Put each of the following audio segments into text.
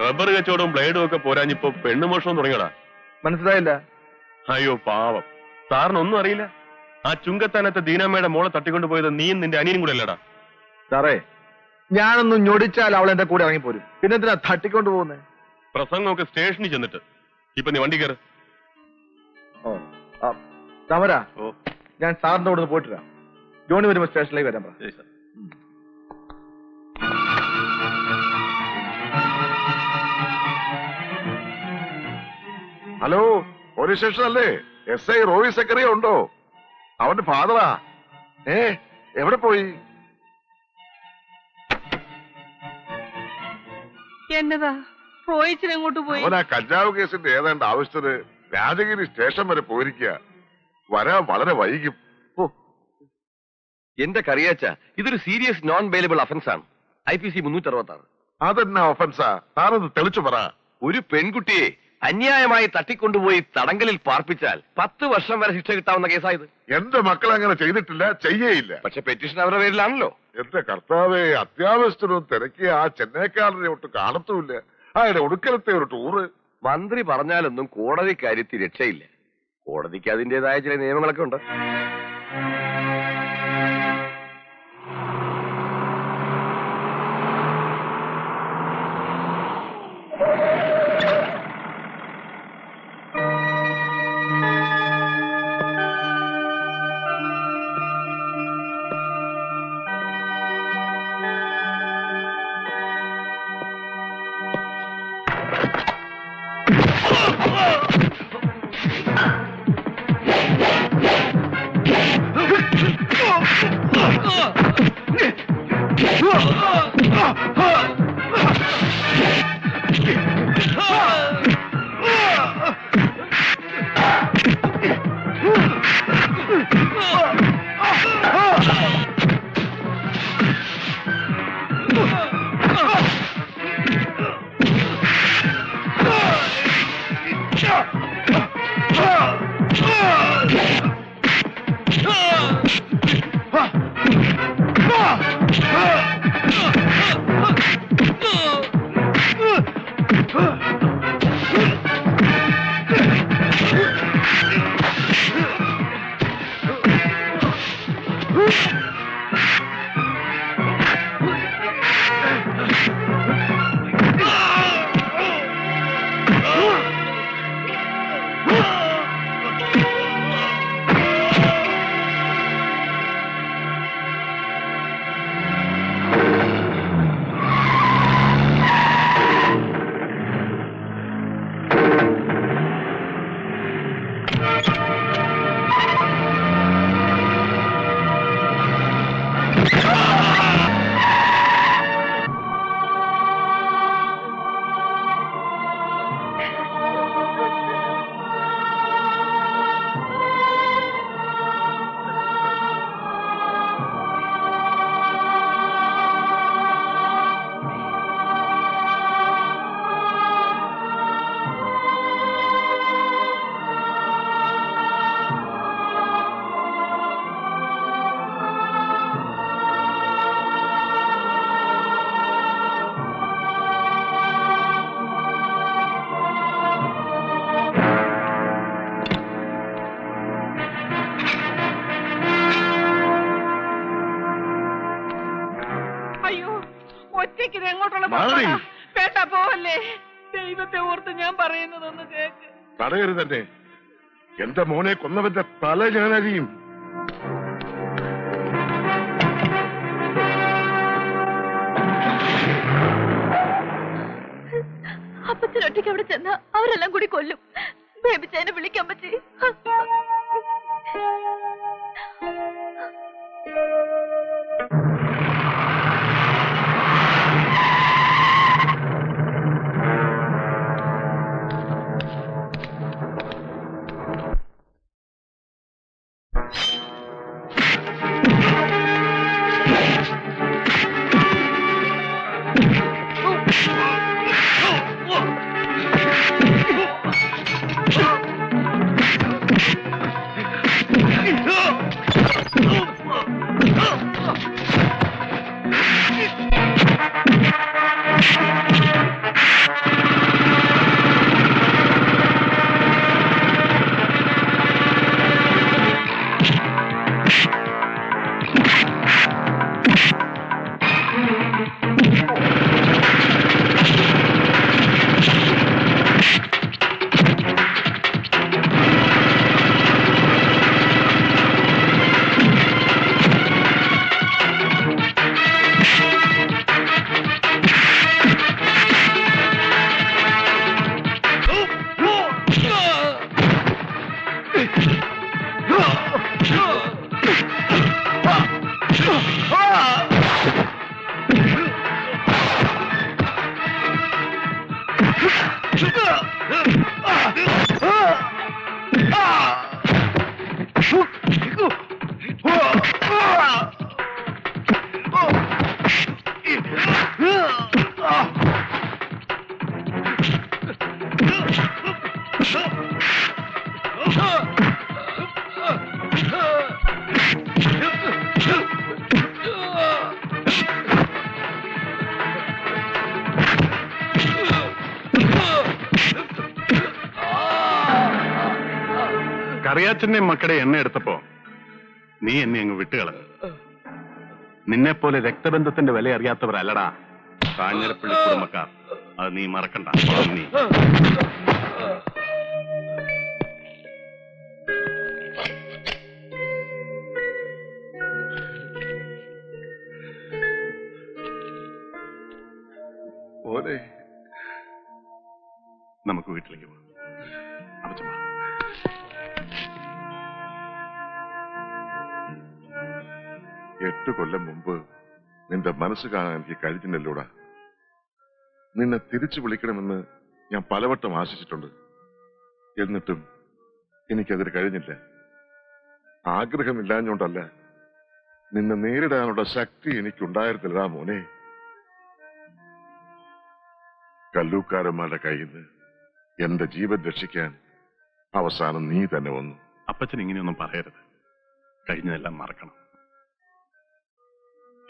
Rubber കച്ചവടവും ബ്ലേഡും ഒക്കെ പോരാഞ്ഞിപ്പോ പെണ്ണുമോഷണം തുടങ്ങിയടാ. മനസ്സിലായില്ല? അയ്യോ പാവം, സാറിനൊന്നും അറിയില്ല. ആ ചുങ്കത്താനത്തെ ദീനാമ്മയുടെ മോളെ തട്ടിക്കൊണ്ടുപോയത് നീയും നിന്റെ അനിയനും കൂടെ അല്ലടാ. സാറേ, ഞാനൊന്നും ഞൊടിച്ചാൽ അവൾ എന്റെ കൂടെ ഇറങ്ങിപ്പോരും. പിന്നെന്തിനാ തട്ടിക്കൊണ്ടു പോകുന്നേ? പ്രസംഗമൊക്കെ സ്റ്റേഷനിൽ ചെന്നിട്ട്. ഇപ്പൊ നീ വണ്ടി കയറ്. സമര, ഞാൻ സാറിന്റെ കൂടെ പോയിട്ടില്ല. ജോണി വരുമ്പോ സ്റ്റേഷനിലേക്ക് വരാൻ പറ. ഹലോ, പോലീസ് സ്റ്റേഷൻ അല്ലേ? SI റോയി സെക്രട്ടറി ഉണ്ടോ? അവന്റെ ഫാദറാ. എവിടെ പോയി? എന്നതാ റോയിച്ചിനെങ്ങോട്ട് പോയി? അവൻ ആ കഞ്ചാവ് കേസിന്റെ ഏതാണ്ട് ആവശ്യത്തിന് രാജഗിരി സ്റ്റേഷൻ വരെ പോയിരിക്കുക. വരാൻ വളരെ വൈകും. എന്റെ കറിയാച്ച, ഇതൊരു സീരിയസ് നോൺ ബെയിലബിൾ ഒഫൻസ് ആണ്. IPC 366. അതെന്നാ ഒഫൻസാ? താനൊന്ന് തെളിച്ചു പറ. ഒരു പെൺകുട്ടിയെ അന്യായമായി തട്ടിക്കൊണ്ടുപോയി തടങ്കലിൽ പാർപ്പിച്ചാൽ 10 വർഷം വരെ ശിക്ഷ കിട്ടാവുന്ന കേസായത്. എന്റെ മക്കൾ അങ്ങനെ ചെയ്തിട്ടില്ല, ചെയ്യേയില്ല. പക്ഷെ പെറ്റീഷൻ അവരുടെ പേരിലാണല്ലോ. എന്റെ കർത്താവേ, അത്യാവശ്യത്തിനും തിരക്കിയ ആ ചെന്നൈക്കാരനെ ഒട്ട് കാണത്തുമില്ല. അയാളുടെ ഒടുക്കലത്തെ ഒരു ടൂറ്. മന്ത്രി പറഞ്ഞാലൊന്നും കോടതി കാര്യത്തിൽ രക്ഷയില്ല. കോടതിക്ക് അതിന്റേതായ ചില നിയമങ്ങളൊക്കെ ഉണ്ട്. പേട്ട പോവല്ലേ, ദൈവത്തെ ഓർത്ത് ഞാൻ പറയുന്നതൊന്ന് കേക്ക്. തടയരുതന്നെ, എന്റെ മോനെ കൊന്നവന്റെ തല ഞാനറിയും. അപ്പച്ചനൊറ്റയ്ക്ക് അവിടെ ചെന്ന അവരെല്ലാം കൂടി കൊല്ലും. ബേബിച്ചേനെ വിളിക്കാൻ പറ്റി. കറിയാച്ചന്റെ മക്കളുടെ എണ്ണ എടുത്തപ്പോ നീ എന്നെ അങ്ങ് വിട്ടുകളഞ്ഞു. നിന്നെ പോലെ രക്തബന്ധത്തിന്റെ വില അറിയാത്തവരല്ലടാ കാഞ്ഞിരപ്പള്ളി കുടുംബക്കാർ. അത് നീ മറക്കണ്ട. നീ നമുക്ക് വീട്ടിലേക്ക് പോകാം. അപ്പച്ചമ്മ, 8 കൊല്ലം മുമ്പ് നിന്റെ മനസ്സ് കാണാൻ എനിക്ക് കഴിഞ്ഞില്ലല്ലോടാ. നിന്നെ തിരിച്ചു വിളിക്കണമെന്ന് ഞാൻ പലവട്ടം ആശിച്ചിട്ടുണ്ട്. എന്നിട്ടും എനിക്കതിന് കഴിഞ്ഞില്ല. ആഗ്രഹമില്ലാഞ്ഞോണ്ടല്ല, നിന്നെ നേരിടാനുള്ള ശക്തി എനിക്കുണ്ടായിരുന്നില്ലടാ മോനെ. കല്ലൂക്കാരന്മാരുടെ കയ്യിൽ നിന്ന് എന്റെ ജീവൻ രക്ഷിക്കാൻ അവസാനം നീ തന്നെ വന്നു. അപ്പച്ചൻ ഇങ്ങനെയൊന്നും പറയരുത്. കഴിഞ്ഞതെല്ലാം മറക്കണം.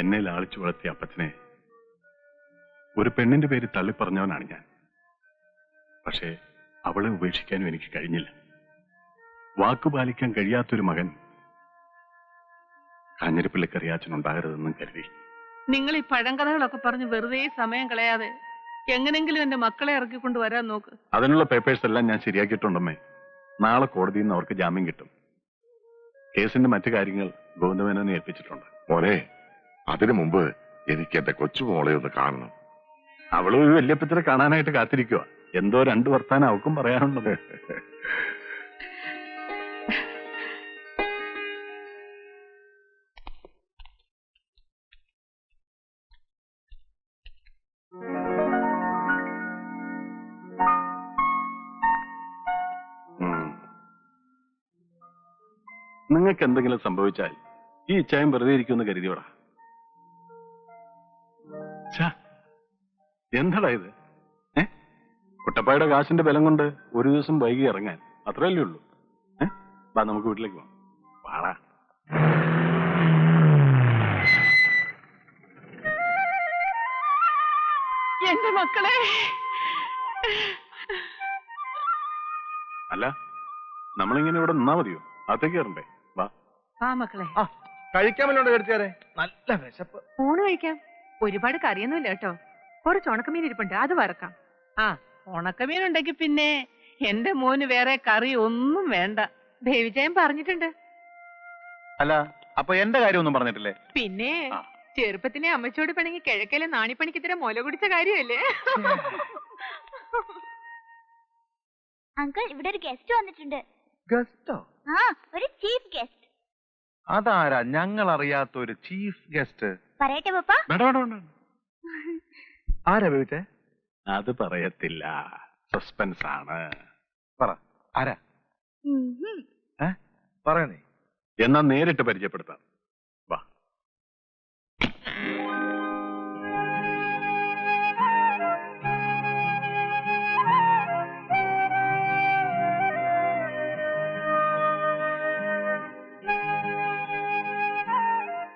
എന്നെ ലാളിച്ചു വളർത്തിയ അപ്പച്ചനെ ഒരു പെണ്ണിന്റെ പേര് തള്ളിപ്പറഞ്ഞവനാണ് ഞാൻ. പക്ഷേ അവളെ ഉപേക്ഷിക്കാനും എനിക്ക് കഴിഞ്ഞില്ല. വാക്കുപാലിക്കാൻ കഴിയാത്തൊരു മകൻ കാഞ്ഞിരപ്പള്ളി കറിയാച്ചനുണ്ടാകരുതെന്നും കരുതി. നിങ്ങൾ ഈ പഴങ്കഥകളൊക്കെ പറഞ്ഞ് വെറുതെ സമയം കളയാതെ എങ്ങനെങ്കിലും എന്റെ മക്കളെ ഇറക്കിക്കൊണ്ട് വരാൻ നോക്ക്. അതിനുള്ള പേപ്പേഴ്സ് എല്ലാം ഞാൻ ശരിയാക്കിയിട്ടുണ്ടമ്മേ. നാളെ കോടതിയിൽ നിന്ന് അവർക്ക് ജാമ്യം കിട്ടും. കേസിന്റെ മറ്റു കാര്യങ്ങൾ ഗോവിന്ദമേനോനെ ഏൽപ്പിച്ചിട്ടുണ്ട്. മോനെ, അതിനു മുമ്പ് എനിക്ക് എന്റെ കൊച്ചുമോളെ ഒന്ന് കാണണം. അവള് ഒരു വല്യപ്പച്ചനെ കാണാനായിട്ട് കാത്തിരിക്കുക. എന്തോ 2 വർത്താനം അവൾക്കും പറയാനുള്ളത്. നിങ്ങൾക്ക് എന്തെങ്കിലും സംഭവിച്ചാൽ ഈ ഇച്ചായം വെറുതെ ഇരിക്കുമെന്ന് കരുതിയോടാ. എന്താടാ ഇത്? കുട്ടപ്പായുടെ കാശിന്റെ ബലം കൊണ്ട് ഒരു ദിവസം വൈകി ഇറങ്ങാൻ അത്രയല്ലേ ഉള്ളൂ. വാ, നമുക്ക് വീട്ടിലേക്ക് പോവാം. വാടാ. എന്റെ മക്കളെ, അല്ല, നമ്മളിങ്ങനെ ഇവിടെ നിന്നാ മതിയോ? അകത്തേക്ക് കയറണ്ടേ? വാ. ആ മക്കളെ, കഴിക്കാൻ വല്ലോണ്ട് കഴിച്ചാരെ? നല്ല വിശപ്പ്. ഊണ് കഴിക്കാം. ഒരുപാട് കറിയൊന്നുമില്ല കേട്ടോ. കുറച്ച് ഉണക്കമീൻ ഇരിപ്പുണ്ട്, അത് വറക്കാം. ആ ഉണക്കമീൻ ഉണ്ടെങ്കിൽ പിന്നെ എന്റെ മോന് വേറെ കറി ഒന്നും വേണ്ട. ദേവിജയൻ പറഞ്ഞിട്ടുണ്ട്. അല്ല, അപ്പൊ എന്റെ കാര്യമൊന്നും പറഞ്ഞിട്ടില്ലേ? പിന്നെ ചെറുപ്പത്തിനെ അമ്മച്ചോട് പിണങ്ങി കിഴക്കയിലെ നാണിപ്പണിക്ക് ഇത്ര മുല കുടിച്ച കാര്യമല്ലേ? അങ്കിൾ, ഇവിടെ ഒരു ഗസ്റ്റ് വന്നിട്ടുണ്ട്. ഗസ്റ്റോ? ആ, ഒരു ചീഫ് ഗസ്റ്റ്. അതാരാ ഞങ്ങൾ അറിയാത്ത ഒരു ചീഫ് ഗസ്റ്റ്? പറയട്ടെ പപ്പ? വേണ്ട. ആരാ ബേബിച്ചേ? അത് പറയത്തില്ല, സസ്പെൻസ് ആണ്. പറ, ആരാ? പറയാ നീ. എന്നാ നേരിട്ട് പരിചയപ്പെടുത്താം. വാ.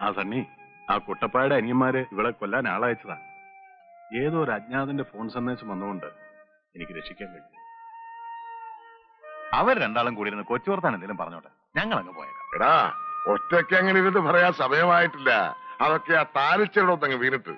ആ സണ്ണി, ആ കുട്ടപ്പായുടെ അനിയന്മാര് ഇവളെ കൊല്ലാൻ ആളയച്ചതാ. ഏതോ ഒരു അജ്ഞാതന്റെ ഫോൺ സന്ദേശം വന്നുകൊണ്ട് എനിക്ക് രക്ഷിക്കാൻ കഴിഞ്ഞു. അവർ രണ്ടാളും കൂടി ഇരുന്ന് കൊച്ചു വർത്താൻ എന്തെങ്കിലും പറഞ്ഞോട്ടെ, ഞങ്ങൾ അങ്ങ് പോയേക്കാം. എടാ, ഒറ്റയ്ക്ക് അങ്ങനെ ഇരുന്ന് പറയാൻ സമയമായിട്ടില്ല. അതൊക്കെ ആ താലിച്ചെടൊന്നങ്ങ് വീണിട്ട്